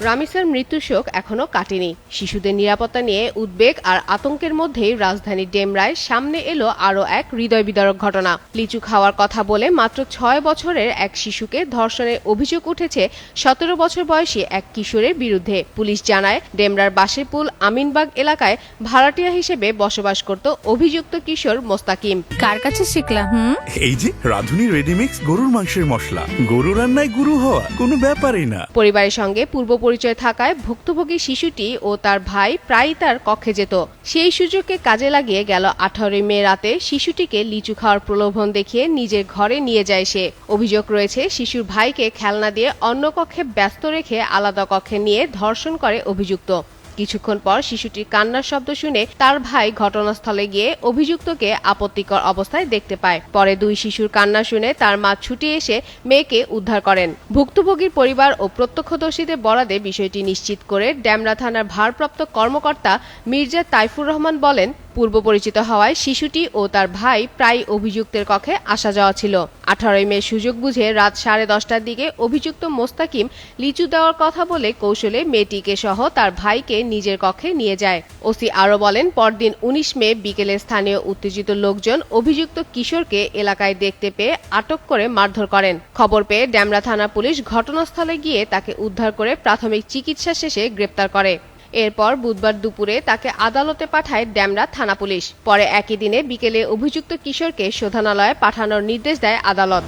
রামিসার মৃত্যুর শোক এখনো কাটেনি। শিশুদের নিরাপত্তা নিয়ে উদ্বেগ আর আতঙ্কের মধ্যেই রাজধানী ডেমরায় সামনে এলো আরও এক হৃদয় বিদারক ঘটনা। লিচু খাওয়ার কথা বলে মাত্র ৬ বছরের এক শিশুকে ধর্ষণের অভিযোগ উঠেছে ১৭ বছর বয়সী এক কিশোরের বিরুদ্ধে। পুলিশ জানায়, ডেমরার বাসেপুল আমিনবাগ এলাকায় ভাড়াটিয়া হিসেবে বসবাস করত অভিযুক্ত কিশোর মোস্তাকিম। কার কাছে শিখলাম? এই যে রাধুনী রেডিমিক্স গরুর মাংসের মশলা। গরু রান্নায় গুরু হওয়া কোনো ব্যাপারই না। পরিবারের সঙ্গে পূর্ব পরিচয় থাকায় ভুক্তভোগী শিশুটি ও তার ভাই প্রায়ই তার কক্ষে যেত। সেই সুযোগকে কাজে লাগিয়ে গেল ১৮ মে রাতে শিশুটিকে লিচু খাওয়ার প্রলোভন দেখিয়ে নিজের ঘরে নিয়ে যায় সে। অভিযোগ রয়েছে, শিশুর ভাইকে খেলনা দিয়ে অন্য কক্ষে ব্যস্ত রেখে আলাদা কক্ষে নিয়ে ধর্ষণ করে অভিযুক্ত। কিছুক্ষণ পর শিশুটির কান্নার শব্দ শুনে তার ভাই ঘটনাস্থলে গিয়ে অভিযুক্তকে আপত্তিকর অবস্থায় দেখতে পায়। পরে দুই শিশুর কান্না শুনে তার মা ছুটে এসে মেয়েকে উদ্ধার করেন। ভুক্তভোগীর পরিবার ও প্রত্যক্ষদর্শীদের বরাদে বিষয়টি নিশ্চিত করে ডেমরা থানার ভারপ্রাপ্ত কর্মকর্তা মির্জা তাইফুর রহমান বলেন, পূর্ব পরিচিত হওয়ায় শিশুটি ও তার ভাই প্রায় অভিযুক্তের কক্ষে আসা যাওয়া ছিল। ১৮ মে সুযোগ বুঝে রাত 10:30টার দিকে অভিযুক্ত মোস্তাকিম লিচু দেওয়ার কথা বলে কৌশলে মেয়েটিকে সহ তার ভাইকে নিজের কক্ষে নিয়ে যায়। ওসি আরও বলেন, পরদিন ১৯ মে বিকেলে স্থানীয় উত্তেজিত লোকজন অভিযুক্ত কিশোরকে এলাকায় দেখতে পেয়ে আটক করে মারধর করেন। খবর পেয়ে ডেমরা থানা পুলিশ ঘটনাস্থলে গিয়ে তাকে উদ্ধার করে প্রাথমিক চিকিৎসা শেষে গ্রেপ্তার করে। এরপর বুধবার দুপুরে তাকে আদালতে পাঠায় ডেমরা থানা পুলিশ। পরে একই দিনে বিকেলে অভিযুক্ত কিশোরকে শোধনালয়ে পাঠানোর নির্দেশ দেয় আদালত।